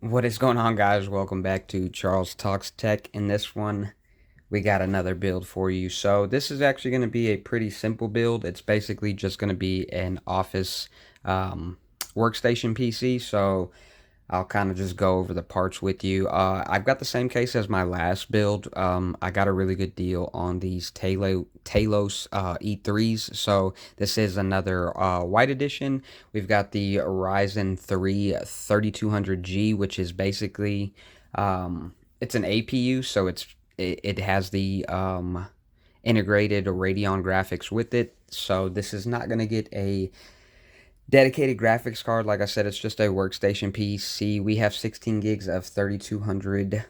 What is going on, guys? Welcome back to Charles Talks Tech. In this one, we got another build for you. So this is actually going to be a pretty simple build. It's basically just going to be an office workstation PC. So I'll kind of just go over the parts with you. I've got the same case as my last build. I got a really good deal on these Talos E3s. So this is another white edition. We've got the Ryzen 3 3200G, which is basically it's an APU, so it has the integrated Radeon graphics with it. So this is not going to get a dedicated graphics card. Like I said, it's just a workstation PC. We have 16 gigs of 3200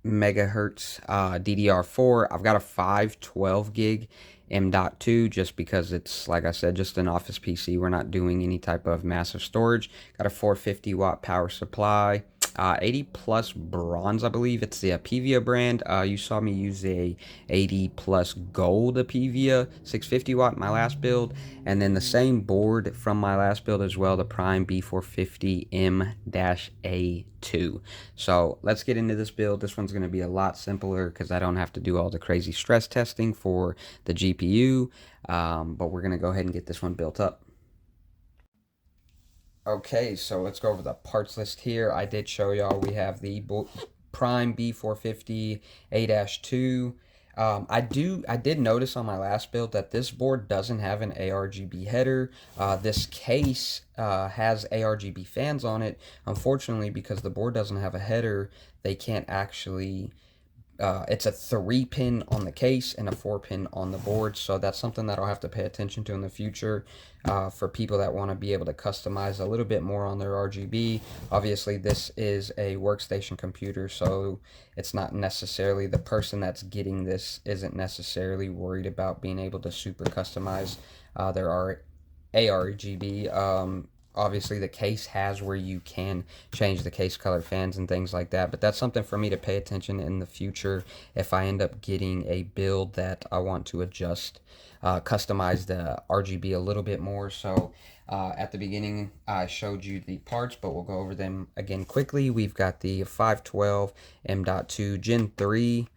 megahertz DDR4. I've got a 512 gig M.2 just because it's, like I said, just an office PC. We're not doing any type of massive storage. Got a 450 watt power supply. 80 plus bronze, I believe it's the Apivia brand. You saw me use a 80 plus gold Apivia 650 watt my last build, and then the same board from my last build as well, the Prime B450M-A2. So let's get into this build. This one's going to be a lot simpler because I don't have to do all the crazy stress testing for the GPU, but we're going to go ahead and get this one built up. Okay, so let's go over the parts list here. I did show y'all we have the Prime B450 A-2. I did notice on my last build that this board doesn't have an ARGB header. This case has ARGB fans on it. Unfortunately, because the board doesn't have a header, they can't actually it's a 3-pin on the case and a 4-pin on the board, so that's something that I'll have to pay attention to in the future for people that want to be able to customize a little bit more on their RGB. Obviously, this is a workstation computer, so it's not necessarily the person that's getting this isn't necessarily worried about being able to super customize their ARGB. Obviously, the case has where you can change the case color fans and things like that, but that's something for me to pay attention in the future if I end up getting a build that I want to adjust, customize the RGB a little bit more. So at the beginning, I showed you the parts, but we'll go over them again quickly. We've got the 512 M.2 Gen 3.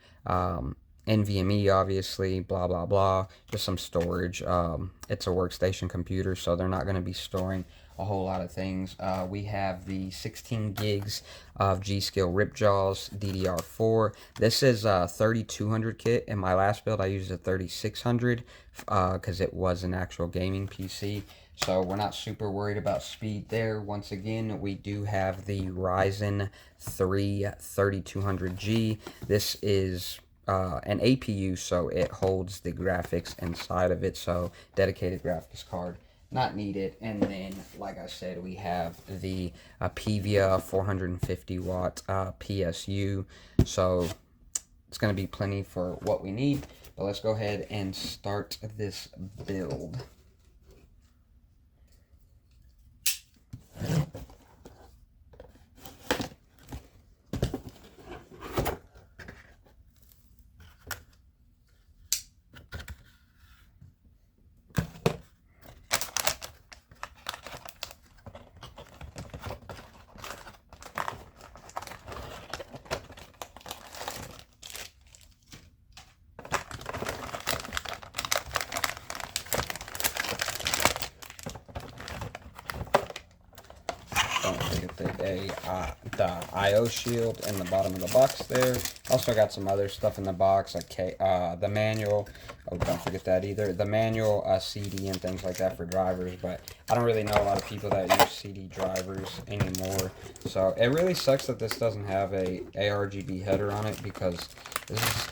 NVMe, obviously, blah blah blah, just some storage. It's a workstation computer, so they're not going to be storing a whole lot of things. We have the 16 gigs of G.Skill Ripjaws DDR4. This is a 3200 kit. In my last build, I used a 3600 because it was an actual gaming PC. So we're not super worried about speed there. Once again, we do have the Ryzen 3 3200G. This is an APU, so it holds the graphics inside of it, so dedicated graphics card not needed. And then, like I said, we have the Apivia 450 watt PSU, so it's going to be plenty for what we need. But let's go ahead and start this build. Don't forget the IO shield in the bottom of the box there. Also got some other stuff in the box, like the manual. Oh, don't forget that either. The manual, CD, and things like that for drivers. But I don't really know a lot of people that use CD drivers anymore. So it really sucks that this doesn't have a ARGB header on it, because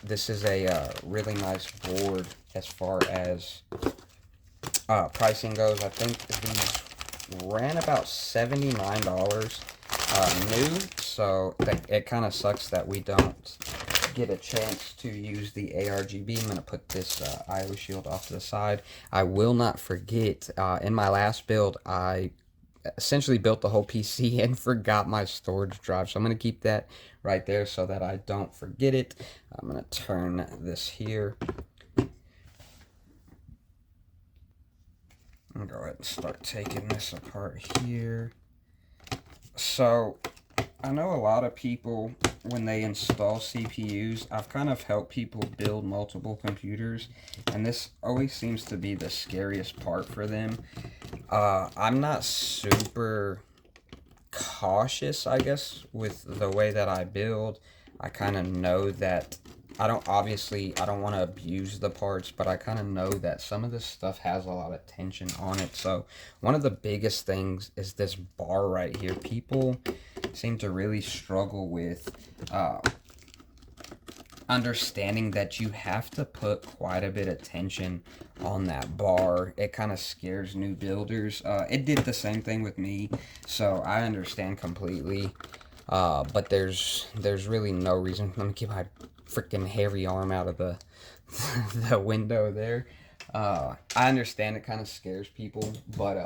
this is a really nice board as far as pricing goes. I think these ran about $79 new, so it kind of sucks that we don't get a chance to use the ARGB. I'm going to put this IO shield off to the side. I will not forget, in my last build, I essentially built the whole PC and forgot my storage drive, so I'm going to keep that right there so that I don't forget it. I'm going to turn this here. Go ahead and start taking this apart here. So I know a lot of people, when they install CPUs, I've kind of helped people build multiple computers, and this always seems to be the scariest part for them. I'm not super cautious, I guess, with the way that I build. I kind of know that I don't want to abuse the parts, but I kind of know that some of this stuff has a lot of tension on it. So one of the biggest things is this bar right here. People seem to really struggle with understanding that you have to put quite a bit of tension on that bar. It kind of scares new builders. It did the same thing with me, so I understand completely. But there's really no reason. Let me get my freaking hairy arm out of the the window there. I understand it kind of scares people, but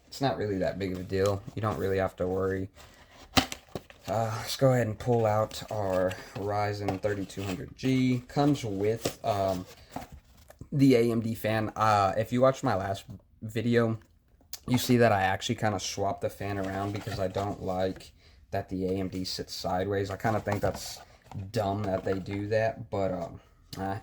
it's not really that big of a deal. You don't really have to worry. Let's go ahead and pull out our Ryzen 3200G. Comes with the AMD fan. If you watched my last video, you see that I actually kind of swapped the fan around because I don't like that the AMD sits sideways. I kind of think that's dumb that they do that, but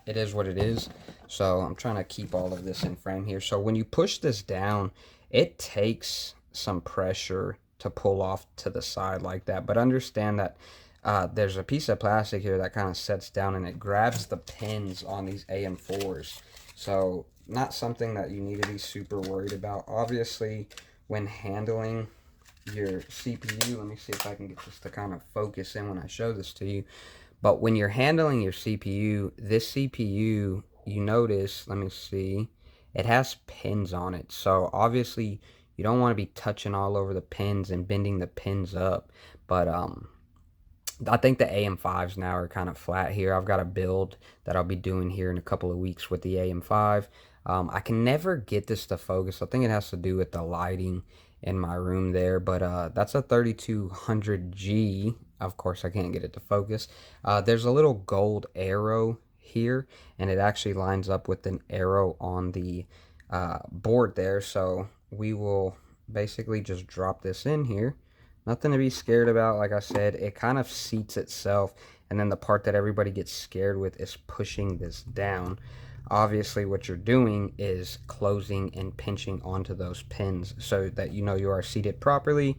it is what it is. So I'm trying to keep all of this in frame here. So when you push this down, it takes some pressure to pull off to the side like that, but understand that there's a piece of plastic here that kind of sets down and it grabs the pins on these AM4s. So not something that you need to be super worried about. Obviously, when handling your CPU, let me see if I can get this to kind of focus in when I show this to you. But when you're handling your CPU, this CPU, you notice, let me see, it has pins on it. So obviously you don't want to be touching all over the pins and bending the pins up. But I think the AM5s now are kind of flat here. I've got a build that I'll be doing here in a couple of weeks with the AM5. I can never get this to focus. I think it has to do with the lighting in my room there, but that's a 3200G. Of course, I can't get it to focus. There's a little gold arrow here, and it actually lines up with an arrow on the board there. So we will basically just drop this in here. Nothing to be scared about. Like I said, it kind of seats itself, and then the part that everybody gets scared with is pushing this down. Obviously, what you're doing is closing and pinching onto those pins so that you know you are seated properly.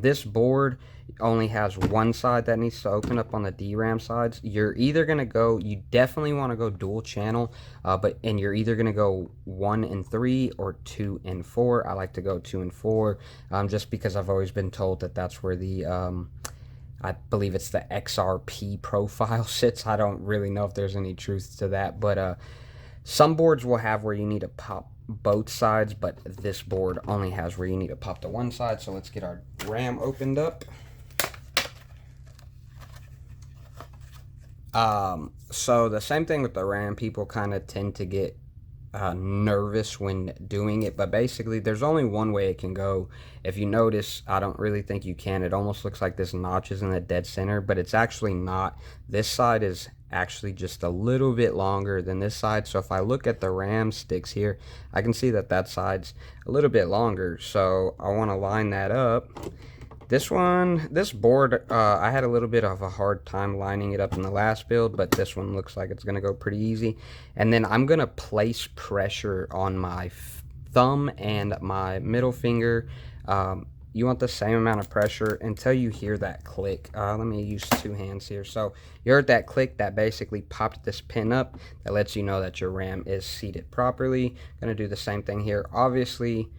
This board only has one side that needs to open up on the DRAM sides. You're either going to go, you definitely want to go dual channel, and you're either going to go 1 and 3 or 2 and 4. I like to go 2 and 4 just because I've always been told that that's where the I believe it's the XRP profile sits. I don't really know if there's any truth to that, but some boards will have where you need to pop both sides, but this board only has where you need to pop the one side. So let's get our RAM opened up. So the same thing with the RAM, people kind of tend to get nervous when doing it, but basically there's only one way it can go. If you notice, I don't really think you can. It almost looks like this notch is in the dead center, but it's actually not. This side is actually just a little bit longer than this side. So if I look at the RAM sticks here, I can see that that side's a little bit longer. So I want to line that up. This board, I had a little bit of a hard time lining it up in the last build, but this one looks like it's going to go pretty easy. And then I'm going to place pressure on my thumb and my middle finger. You want the same amount of pressure until you hear that click. Let me use two hands here. So you heard that click that basically popped this pin up. That lets you know that your RAM is seated properly. Going to do the same thing here. Obviously,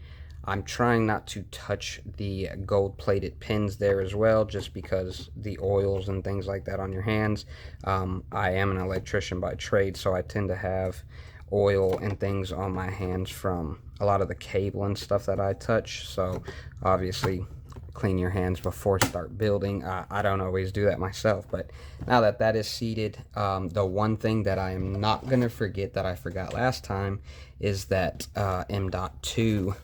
I'm trying not to touch the gold-plated pins there as well, just because the oils and things like that on your hands. I am an electrician by trade, so I tend to have oil and things on my hands from a lot of the cable and stuff that I touch. So obviously, clean your hands before start building. I don't always do that myself, but now that that is seated, the one thing that I am not going to forget that I forgot last time is that M.2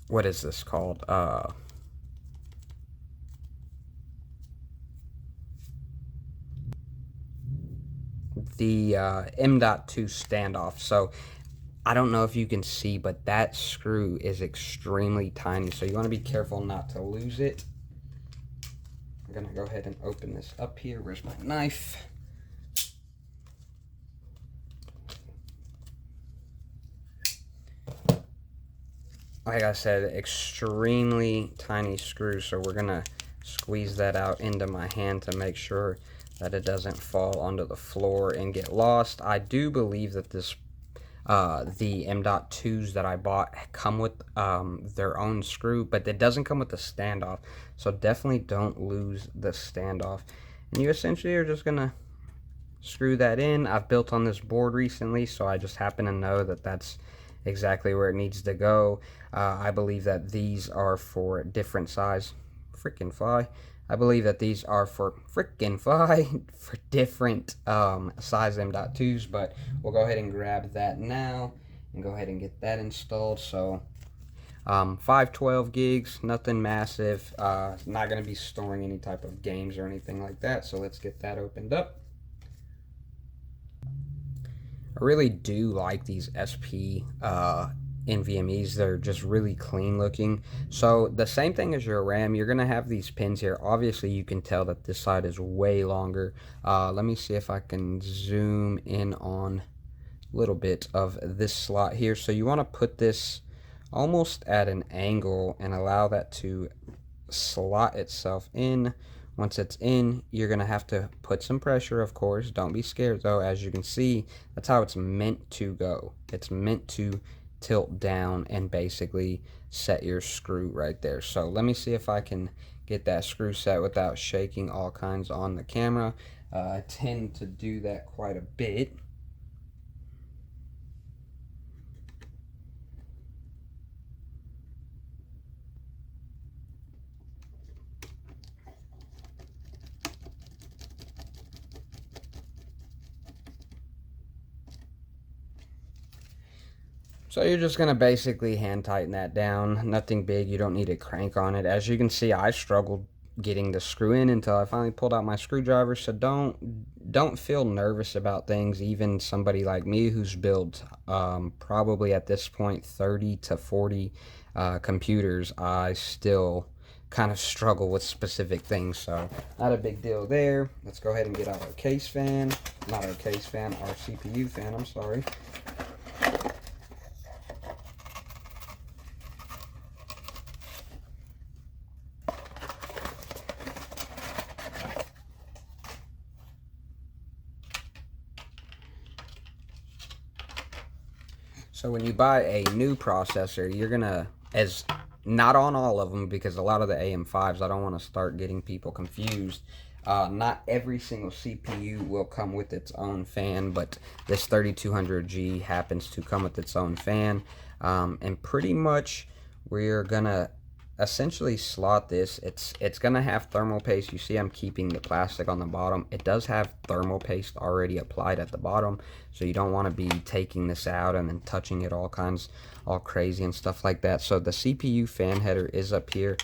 what is this called? The M.2 standoff. So I don't know if you can see, but that screw is extremely tiny, so you want to be careful not to lose it. I'm going to go ahead and open this up here. Where's my knife? Like I said, extremely tiny screw, so we're going to squeeze that out into my hand to make sure that it doesn't fall onto the floor and get lost. I do believe that this the M.2s that I bought come with their own screw, but it doesn't come with the standoff, so definitely don't lose the standoff. And you essentially are just gonna screw that in. I've built on this board recently, so I just happen to know that that's exactly where it needs to go. I believe that these are for different size. Freaking fly. I believe that these are for freaking fly for different size M.2s, but we'll go ahead and grab that now and go ahead and get that installed. So 512 gigs, nothing massive, not going to be storing any type of games or anything like that, so let's get that opened up. I really do like these SP NVMEs. They're just really clean looking. So the same thing as your RAM, you're gonna have these pins here. Obviously you can tell that this side is way longer. Let me see if I can zoom in on a little bit of this slot here. So you want to put this almost at an angle and allow that to slot itself in. Once it's in, you're gonna have to put some pressure, of course. Don't be scared though. As you can see, that's how it's meant to go. It's meant to tilt down and basically set your screw right there. So let me see if I can get that screw set without shaking all kinds on the camera. I tend to do that quite a bit. So you're just going to basically hand tighten that down. Nothing big. You don't need a crank on it. As you can see, I struggled getting the screw in until I finally pulled out my screwdriver. So don't feel nervous about things. Even somebody like me who's built probably at this point 30 to 40 computers, I still kind of struggle with specific things. So not a big deal there. Let's go ahead and get out our case fan. Not our case fan, our CPU fan, I'm sorry. So when you buy a new processor, you're gonna, as not on all of them, because a lot of the AM5s, I don't want to start getting people confused. Not every single CPU will come with its own fan, but this 3200G happens to come with its own fan. And pretty much we're gonna essentially slot this. It's gonna have thermal paste. You see I'm keeping the plastic on the bottom. It does have thermal paste already applied at the bottom, so you don't want to be taking this out and then touching it all crazy and stuff like that. So the CPU fan header is up here.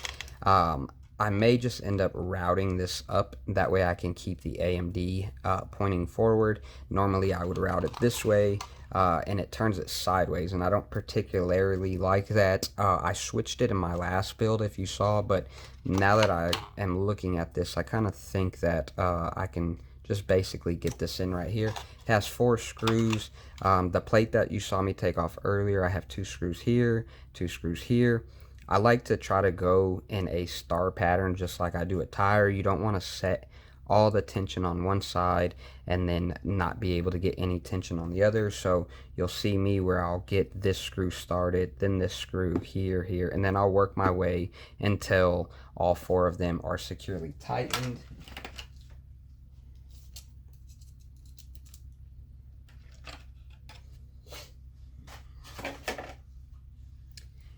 I may just end up routing this up, that way I can keep the AMD pointing forward. Normally I would route it this way, and it turns it sideways, and I don't particularly like that. I switched it in my last build, if you saw, but now that I am looking at this, I kind of think that I can just basically get this in right here. It has 4 screws. The plate that you saw me take off earlier, I have 2 screws here, 2 screws here. I like to try to go in a star pattern just like I do a tire. You don't want to set all the tension on one side and then not be able to get any tension on the other. So you'll see me where I'll get this screw started, then this screw here, here, and then I'll work my way until all 4 of them are securely tightened.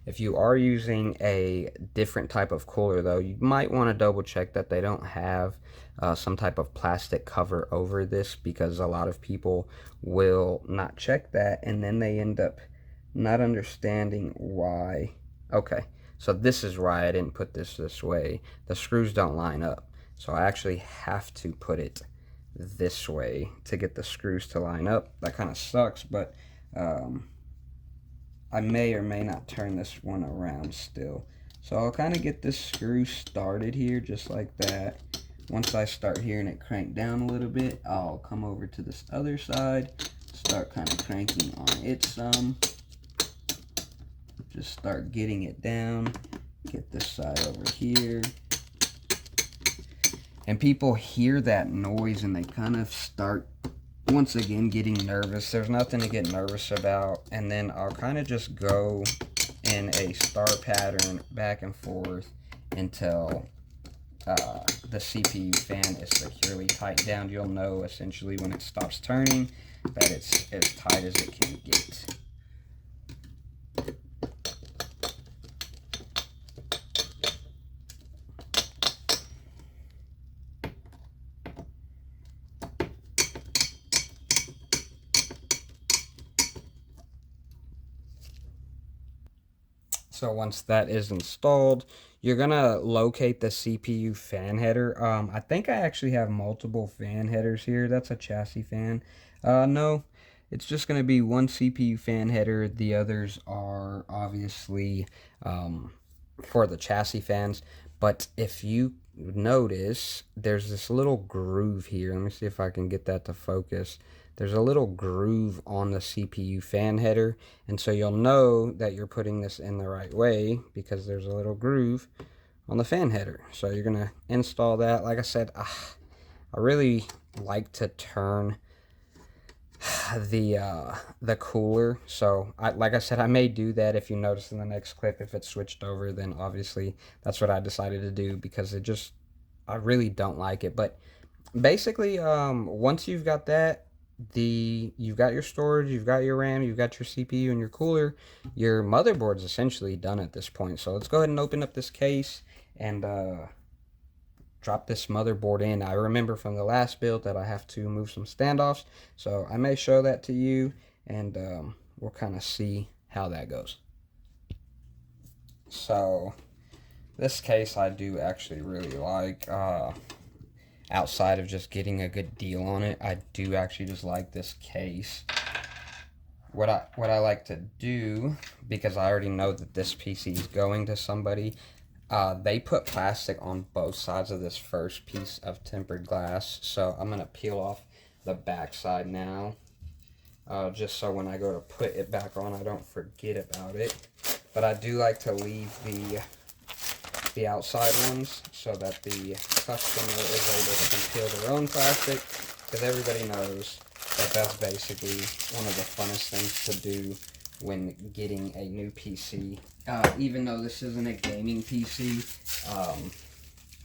If you are using a different type of cooler though, you might want to double check that they don't have some type of plastic cover over this, because a lot of people will not check that and then they end up not understanding why. Okay, so this is why I didn't put this way. The screws don't line up, so I actually have to put it this way to get the screws to line up. That kind of sucks, but I may or may not turn this one around still. So I'll kind of get this screw started here just like that. Once I start hearing it crank down a little bit, I'll come over to this other side, start kind of cranking on it some. Just start getting it down. Get this side over here. And people hear that noise and they kind of start, once again, getting nervous. There's nothing to get nervous about. And then I'll kind of just go in a star pattern back and forth until the CPU fan is securely tightened down. You'll know essentially when it stops turning that it's as tight as it can get. So once that is installed, you're gonna locate the CPU fan header. I think I actually have multiple fan headers here. That's a chassis fan. No, it's just gonna be one CPU fan header. The others are obviously for the chassis fans. But if you notice, there's this little groove here. Let me see if I can get that to focus. There's a little groove on the CPU fan header, and so you'll know that you're putting this in the right way because there's a little groove on the fan header. So you're gonna install that. Like I said, I really like to turn the cooler, so like I said, I may do that. If you notice in the next clip, if it's switched over, then obviously that's what I decided to do because I really don't like it. But basically, once you've got that, you've got your storage, you've got your RAM, you've got your CPU and your cooler, your motherboard's essentially done at this point. So let's go ahead and open up this case and drop this motherboard in. I remember from the last build that I have to move some standoffs, so I may show that to you, and we'll kind of see how that goes. So this case I do actually really like. Outside of just getting a good deal on it, I do actually just like this case. What I like to do, because I already know that this PC is going to somebody, they put plastic on both sides of this first piece of tempered glass. So I'm going to peel off the back side now, just so when I go to put it back on, I don't forget about it. But I do like to leave the outside ones so that the customer is able to peel their own plastic, because everybody knows that that's basically one of the funnest things to do when getting a new PC. Even though this isn't a gaming PC,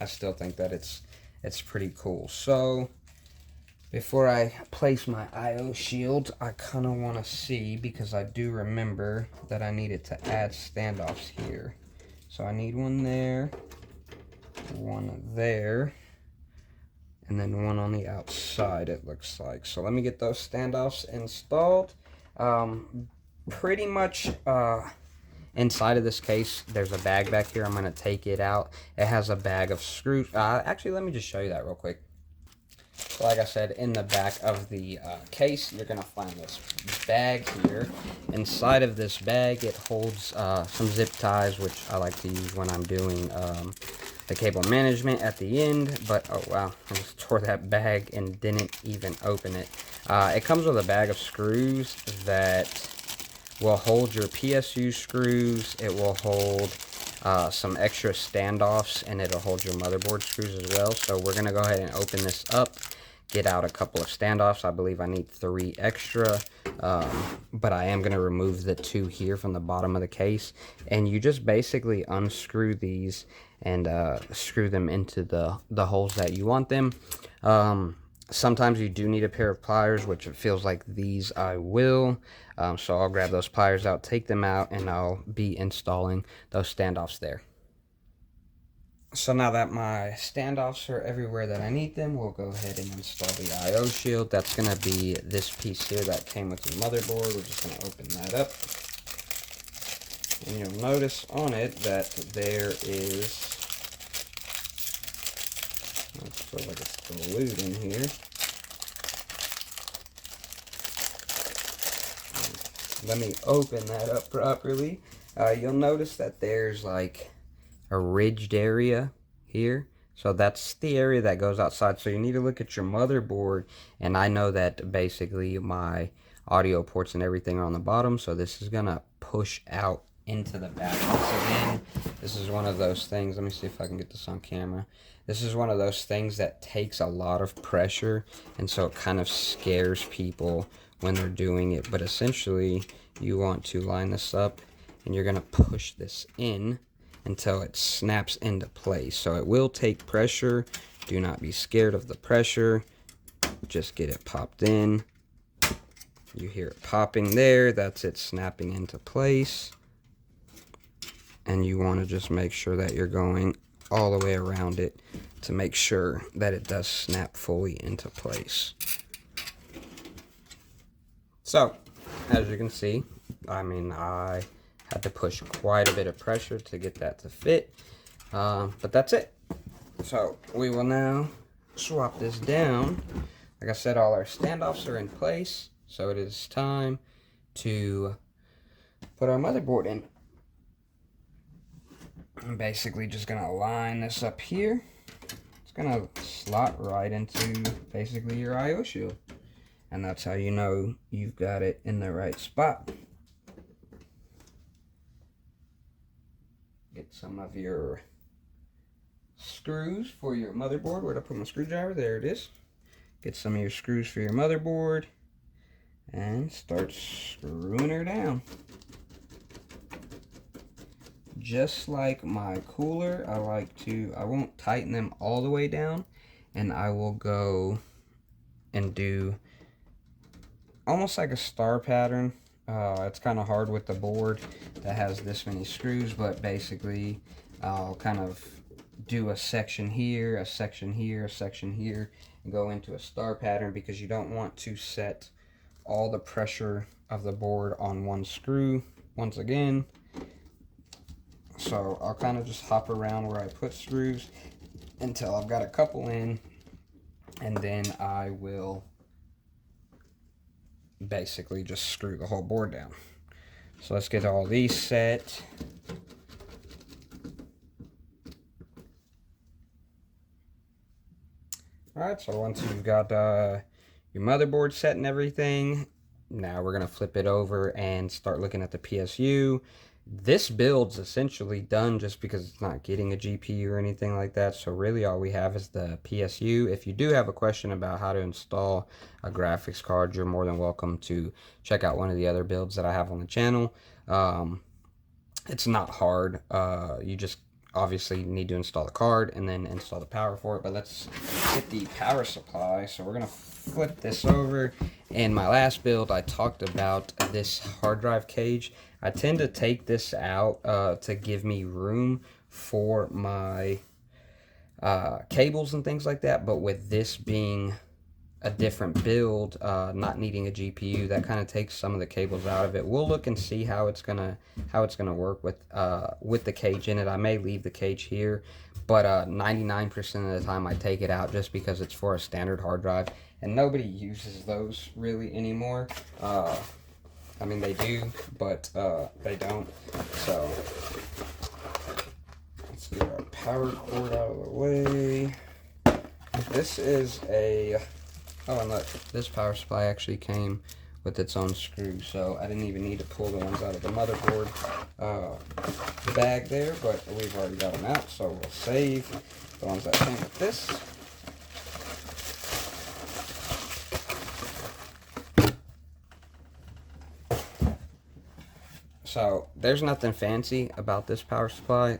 I still think that it's pretty cool. So before I place my IO shield, I kind of want to see, because I do remember that I needed to add standoffs here. So I need one there, one there, and then one on the outside, it looks like. So let me get those standoffs installed. Pretty much inside of this case, there's a bag back here. I'm going to take it out. It has a bag of screws. Actually, let me just show you that real quick. So like I said, in the back of the case, you're going to find this bag here. Inside of this bag, it holds some zip ties, which I like to use when I'm doing the cable management at the end. But, oh wow, I just tore that bag and didn't even open it. It comes with a bag of screws that will hold your PSU screws. It will hold some extra standoffs, and it'll hold your motherboard screws as well. So we're going to go ahead and open this up, get out a couple of standoffs. I believe I need 3 extra, but I am going to remove the 2 here from the bottom of the case. And you just basically unscrew these and screw them into the holes that you want them. Sometimes you do need a pair of pliers, which it feels like these I will. So I'll grab those pliers out, take them out, and I'll be installing those standoffs there. So now that my standoffs are everywhere that I need them, we'll go ahead and install the IO shield. That's going to be this piece here that came with the motherboard. We're just going to open that up. And you'll notice on it that there is, it feels like it's glued in here. let me open that up properly. You'll notice that there's like a ridged area here. So that's the area that goes outside. So you need to look at your motherboard. And I know that basically my audio ports and everything are on the bottom. So this is going to push out into the back. So then this is one of those things. Let me see if I can get this on camera. This is one of those things that takes a lot of pressure. And so it kind of scares people when they're doing it. But essentially you want to line this up and you're going to push this in until it snaps into place. So it will take pressure. Do not be scared of the pressure. Just get it popped in. You hear it popping there. That's it snapping into place. And you want to just make sure that you're going all the way around it to make sure that it does snap fully into place. So, as you can see, I had to push quite a bit of pressure to get that to fit, but that's it. So we will now swap this down. Like I said, all our standoffs are in place, so it is time to put our motherboard in. I'm basically just gonna line this up here. It's gonna slot right into basically your I/O shield, and that's how you know you've got it in the right spot. Get some of your screws for your motherboard. Where'd I put my screwdriver? There it is. Get some of your screws for your motherboard and start screwing her down. Just like my cooler, I won't tighten them all the way down, and I will go and do almost like a star pattern. It's kind of hard with the board that has this many screws, but basically I'll kind of do a section here, a section here, a section here, and go into a star pattern because you don't want to set all the pressure of the board on one screw once again. So I'll kind of just hop around where I put screws until I've got a couple in, and then I will basically just screw the whole board down. So let's get all these set. Alright, so once you've got your motherboard set and everything, now we're going to flip it over and start looking at the PSU. This build's essentially done just because it's not getting a GPU or anything like that. So really all we have is the PSU. If you do have a question about how to install a graphics card, you're more than welcome to check out one of the other builds that I have on the channel. It's not hard. You just obviously need to install the card and then install the power for it. But let's get the power supply. So we're going to flip this over. In my last build, I talked about this hard drive cage. I tend to take this out to give me room for my cables and things like that. But with this being a different build, not needing a GPU, that kind of takes some of the cables out of it. We'll look and see how it's gonna work with the cage in it. I may leave the cage here, but 99% of the time I take it out just because it's for a standard hard drive, and nobody uses those really anymore. I mean, they do, but they don't. So let's get our power cord out of the way. This is a, oh, and look, this power supply actually came with its own screws, so I didn't even need to pull the ones out of the motherboard bag there, but we've already got them out, so we'll save the ones that came with this. So there's nothing fancy about this power supply.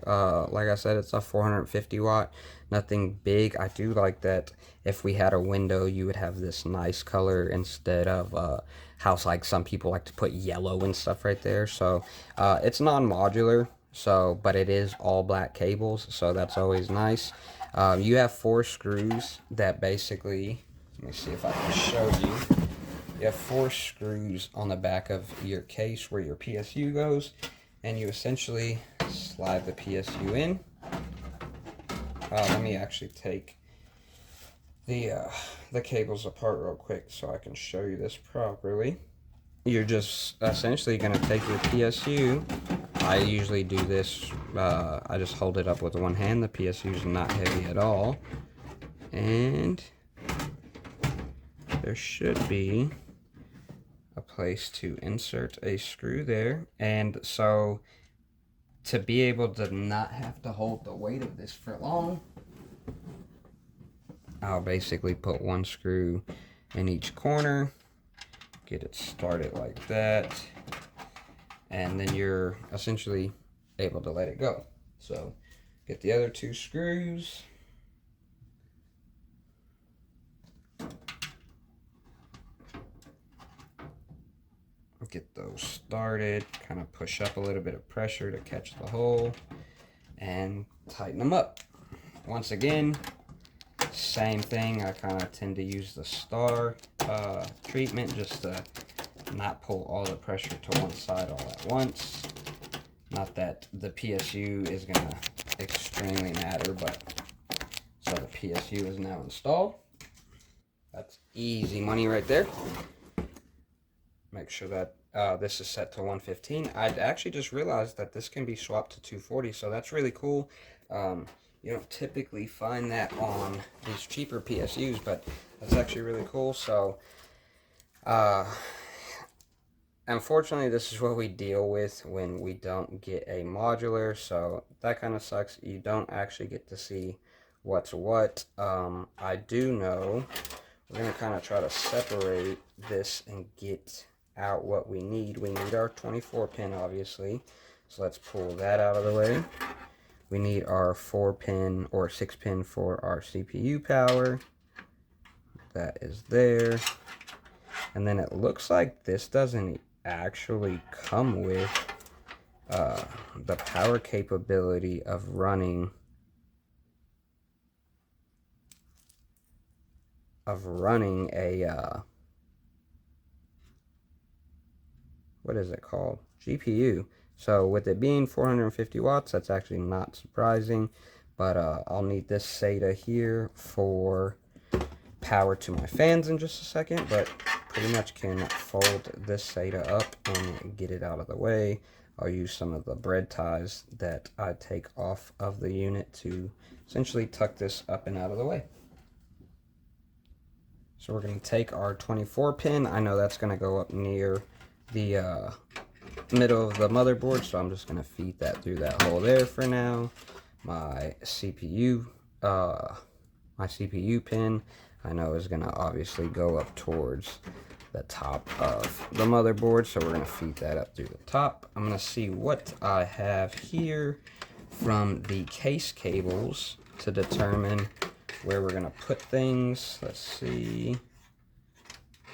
Like I said, it's a 450 watt, nothing big. I do like that if we had a window, you would have this nice color instead of how like some people like to put yellow and stuff right there. So it's non-modular, so but it is all black cables, so that's always nice. You have 4 screws that basically, let me see if I can show you. You have 4 screws on the back of your case where your PSU goes, and you essentially slide the PSU in. Let me actually take the cables apart real quick so I can show you this properly. you're just essentially going to take your PSU. I usually do this, I just hold it up with one hand. The PSU is not heavy at all. And there should be a place to insert a screw there. And so to be able to not have to hold the weight of this for long, I'll basically put one screw in each corner, get it started like that, and then you're essentially able to let it go. So get the other two screws. Get those started, kind of push up a little bit of pressure to catch the hole and tighten them up. Once again, same thing. I kind of tend to use the star treatment just to not pull all the pressure to one side all at once. Not that the PSU is going to extremely matter, but so the PSU is now installed. That's easy money right there. Make sure that this is set to 115. I actually just realized that this can be swapped to 240, so that's really cool. You don't typically find that on these cheaper PSUs, but that's actually really cool. So, unfortunately, this is what we deal with when we don't get a modular, so that kind of sucks. You don't actually get to see what's what. I do know we're going to kind of try to separate this and get out what we need. We need our 24 pin, obviously, so let's pull that out of the way. We need our 4-pin or 6-pin for our CPU power. That is there. And then it looks like this doesn't actually come with the power capability of running a what is it called? GPU. So with it being 450 watts, that's actually not surprising, but I'll need this SATA here for power to my fans in just a second, but pretty much can fold this SATA up and get it out of the way. I'll use some of the bread ties that I take off of the unit to essentially tuck this up and out of the way. So we're going to take our 24 pin. I know that's going to go up near the middle of the motherboard, so I'm just going to feed that through that hole there for now. My CPU pin, I know, is going to obviously go up towards the top of the motherboard, so we're going to feed that up through the top. I'm going to see what I have here from the case cables to determine where we're going to put things. Let's see.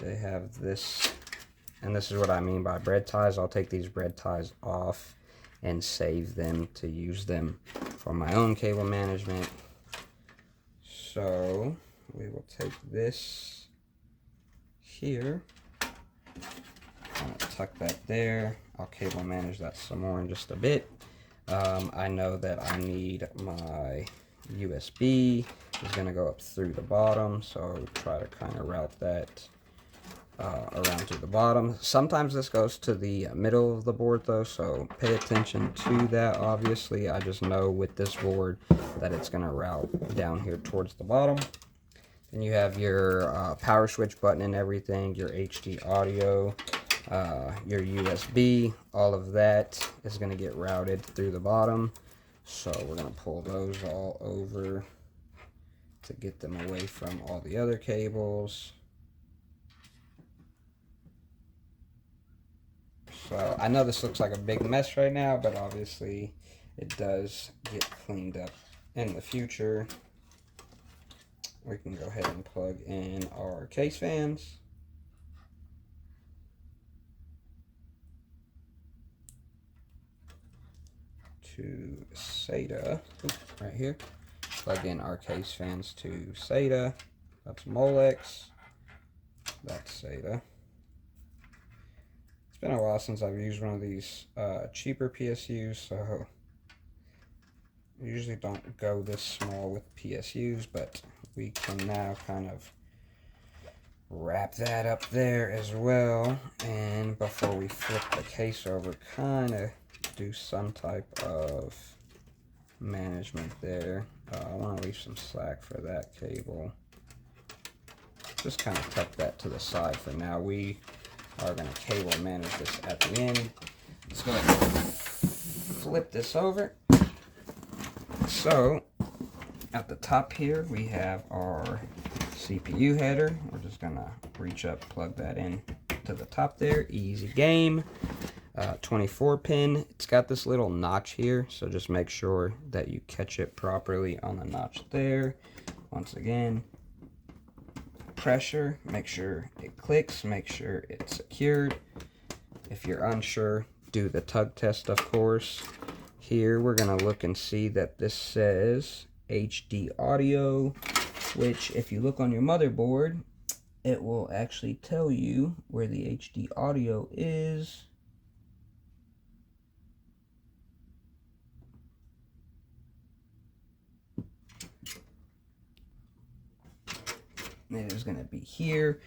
They have this, and this is what I mean by bread ties. I'll take these bread ties off and save them to use them for my own cable management. So we will take this here, kind of tuck that there. I'll cable manage that some more in just a bit. I know that I need my USB is going to go up through the bottom, so I'll try to kind of route that around to the bottom. Sometimes this goes to the middle of the board though, so pay attention to that. Obviously, I just know with this board that it's going to route down here towards the bottom. Then you have your power switch button and everything, your HD audio, your USB, all of that is going to get routed through the bottom. So we're going to pull those all over to get them away from all the other cables. So I know this looks like a big mess right now, but obviously it does get cleaned up in the future. We can go ahead and plug in our case fans. To SATA, right here. Plug in our case fans to SATA. That's Molex. That's SATA. It's been a while since I've used one of these cheaper PSUs, so I usually don't go this small with PSUs, but we can now kind of wrap that up there as well. And before we flip the case over, kind of do some type of management there. I want to leave some slack for that cable. Just kind of tuck that to the side for now. We are going to cable manage this at the end. Let's go ahead and flip this over. So at the top here we have our CPU header. We're just going to reach up, plug that in to the top there. Easy game. 24 pin. It's got this little notch here, so just make sure that you catch it properly on the notch there. Once again, pressure, make sure it clicks, make sure it's secured. If you're unsure, do the tug test, of course. Here we're gonna look and see that this says HD audio, which if you look on your motherboard, it will actually tell you where the HD audio is. It is going to be here.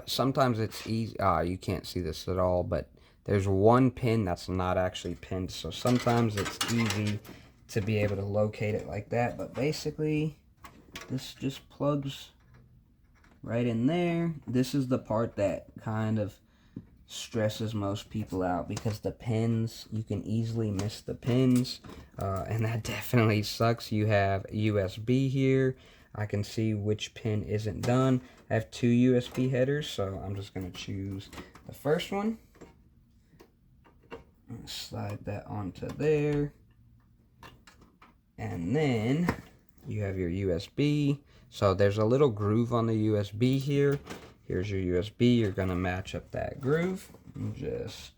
Sometimes it's easy. You can't see this at all, but there's one pin that's not actually pinned. So sometimes it's easy to be able to locate it like that. But basically, this just plugs right in there. This is the part that kind of stresses most people out, because the pins, you can easily miss the pins. And that definitely sucks. You have USB here. I can see which pin isn't done. I have two USB headers, so I'm just going to choose the first one. Slide that onto there. And then you have your USB. So there's a little groove on the USB here. Here's your USB. You're going to match up that groove. And just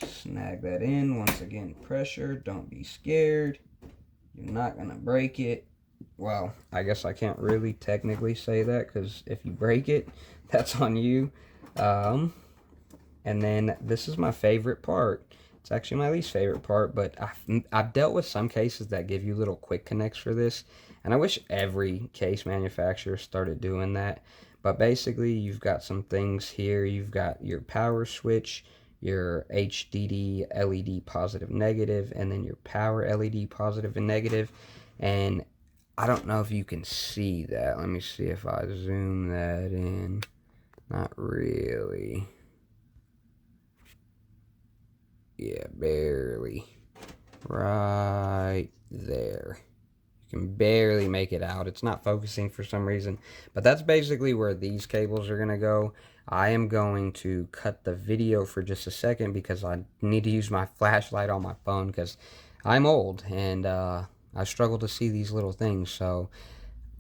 snag that in. Once again, pressure. Don't be scared. You're not going to break it. Well, I guess I can't really technically say that, because if you break it, that's on you. And then this is my favorite part. It's actually my least favorite part, but I've dealt with some cases that give you little quick connects for this, and I wish every case manufacturer started doing that. But basically, you've got some things here. You've got your power switch, your HDD LED positive negative, and then your power LED positive and negative. And I don't know if you can see that. Let me see if I zoom that in. Not really. Yeah, barely. Right there. You can barely make it out. It's not focusing for some reason. But that's basically where these cables are going to go. I am going to cut the video for just a second because I need to use my flashlight on my phone, because I'm old and I struggle to see these little things. So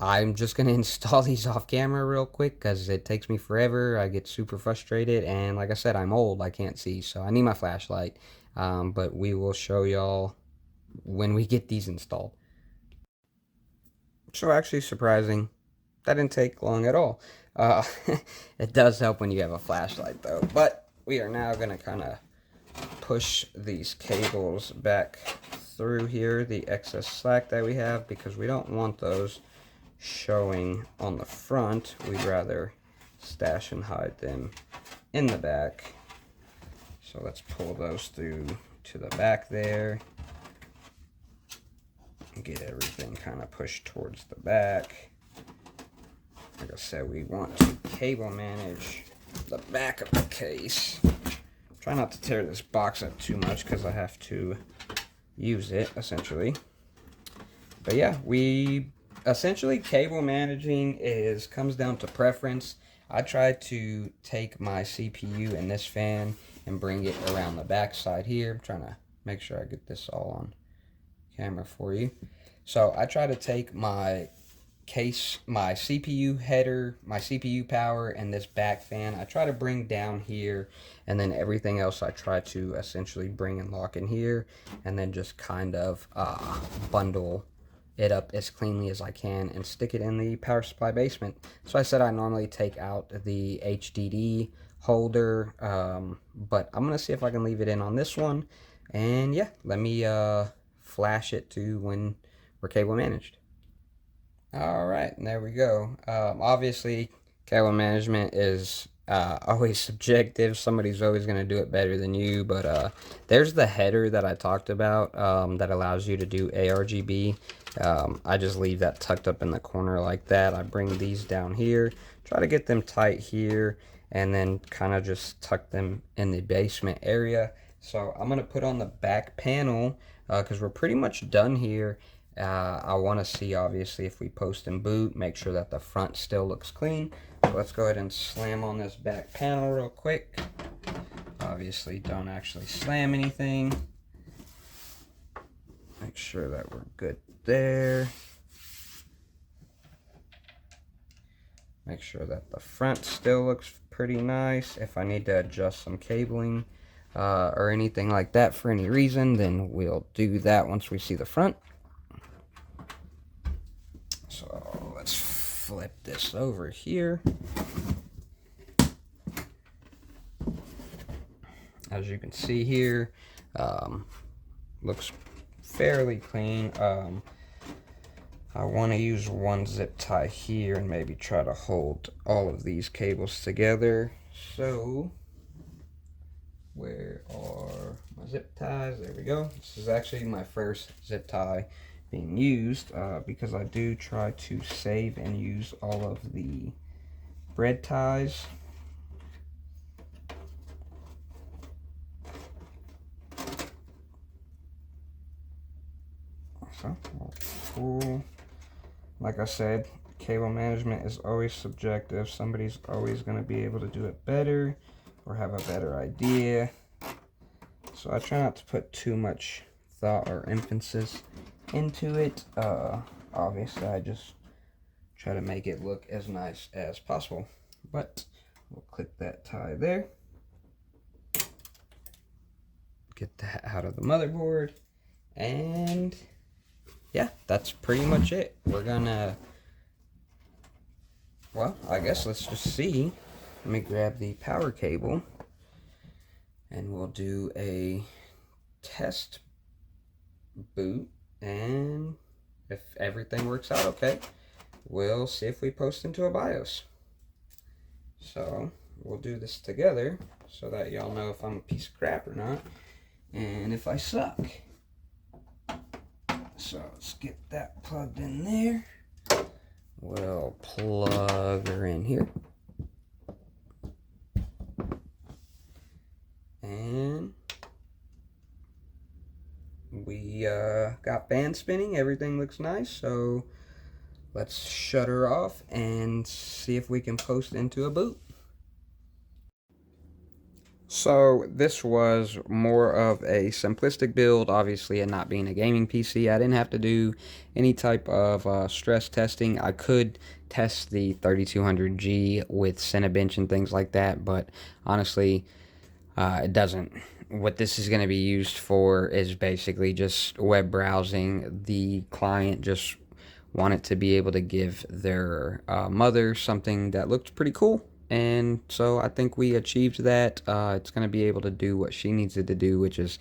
I'm just going to install these off camera real quick because it takes me forever. I get super frustrated, and like I said, I'm old. I can't see, so I need my flashlight. But we will show y'all when we get these installed. So actually surprising, that didn't take long at all. It does help when you have a flashlight though. But we are now going to kind of push these cables back through here, the excess slack that we have, because we don't want those showing on the front. We'd rather stash and hide them in the back. So let's pull those through to the back there. Get everything kind of pushed towards the back. Like I said, we want to cable manage the back of the case. Try not to tear this box up too much because I have to use it essentially. But yeah, we essentially cable managing comes down to preference. I try to take my CPU and this fan and bring it around the back side here. I'm trying to make sure I get this all on camera for you. So I try to take my case, my CPU header, my CPU power, and this back fan, I try to bring down here, and then everything else I try to essentially bring and lock in here, and then just kind of bundle it up as cleanly as I can and stick it in the power supply basement. So I said I normally take out the HDD holder, but I'm gonna see if I can leave it in on this one. And yeah, let me flash it to when we're cable managed. All right, and there we go. Obviously, cable management is always subjective. Somebody's always going to do it better than you. But there's the header that I talked about that allows you to do ARGB. I just leave that tucked up in the corner like that. I bring these down here, try to get them tight here, and then kind of just tuck them in the basement area. So I'm going to put on the back panel because we're pretty much done here. I want to see, obviously, if we post and boot, make sure that the front still looks clean. So let's go ahead and slam on this back panel real quick. Obviously, don't actually slam anything. Make sure that we're good there. Make sure that the front still looks pretty nice. If I need to adjust some cabling or anything like that for any reason, then we'll do that once we see the front. So let's flip this over here. As you can see here, looks fairly clean. I want to use one zip tie here and maybe try to hold all of these cables together. So where are my zip ties? There we go. This is actually my first zip tie being used because I do try to save and use all of the bread ties. So we'll pull. Like I said, cable management is always subjective. Somebody's always going to be able to do it better or have a better idea. So I try not to put too much thought or emphasis into it. Obviously, I just try to make it look as nice as possible. But we'll click that tie there. Get that out of the motherboard. And yeah, that's pretty much it. We're gonna, well, I guess let's just see. Let me grab the power cable and we'll do a test boot, and if everything works out okay, we'll see if we post into a BIOS. So we'll do this together so that y'all know if I'm a piece of crap or not and if I suck. So let's get that plugged in there. We'll plug her in here. And we got fan spinning. Everything looks nice. So let's shut her off and see if we can post into a boot. So this was more of a simplistic build, obviously, and not being a gaming PC. I didn't have to do any type of stress testing. I could test the 3200G with Cinebench and things like that, but honestly, it doesn't. What this is going to be used for is basically just web browsing. The client just wanted to be able to give their mother something that looked pretty cool. And so I think we achieved that. It's going to be able to do what she needs it to do, which is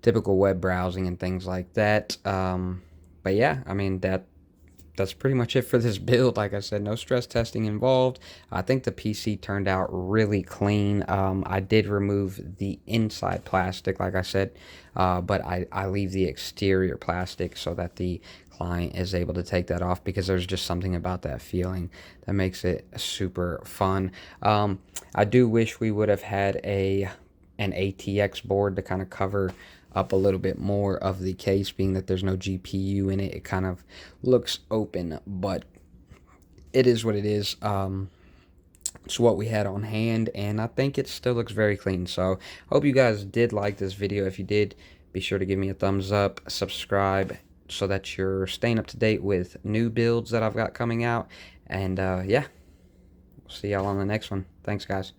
typical web browsing and things like that. But yeah, I mean, that's pretty much it for this build. Like I said, no stress testing involved. I think the PC turned out really clean. I did remove the inside plastic, like I said, but I leave the exterior plastic so that the client is able to take that off, because there's just something about that feeling that makes it super fun. I do wish we would have had an ATX board to kind of cover up a little bit more of the case, being that there's no GPU in it. It kind of looks open, but it is what it is. It's what we had on hand, and I think it still looks very clean. So hope you guys did like this video. If you did, be sure to give me a thumbs up, subscribe, so that you're staying up to date with new builds that I've got coming out. And yeah, we'll see y'all on the next one. Thanks, guys.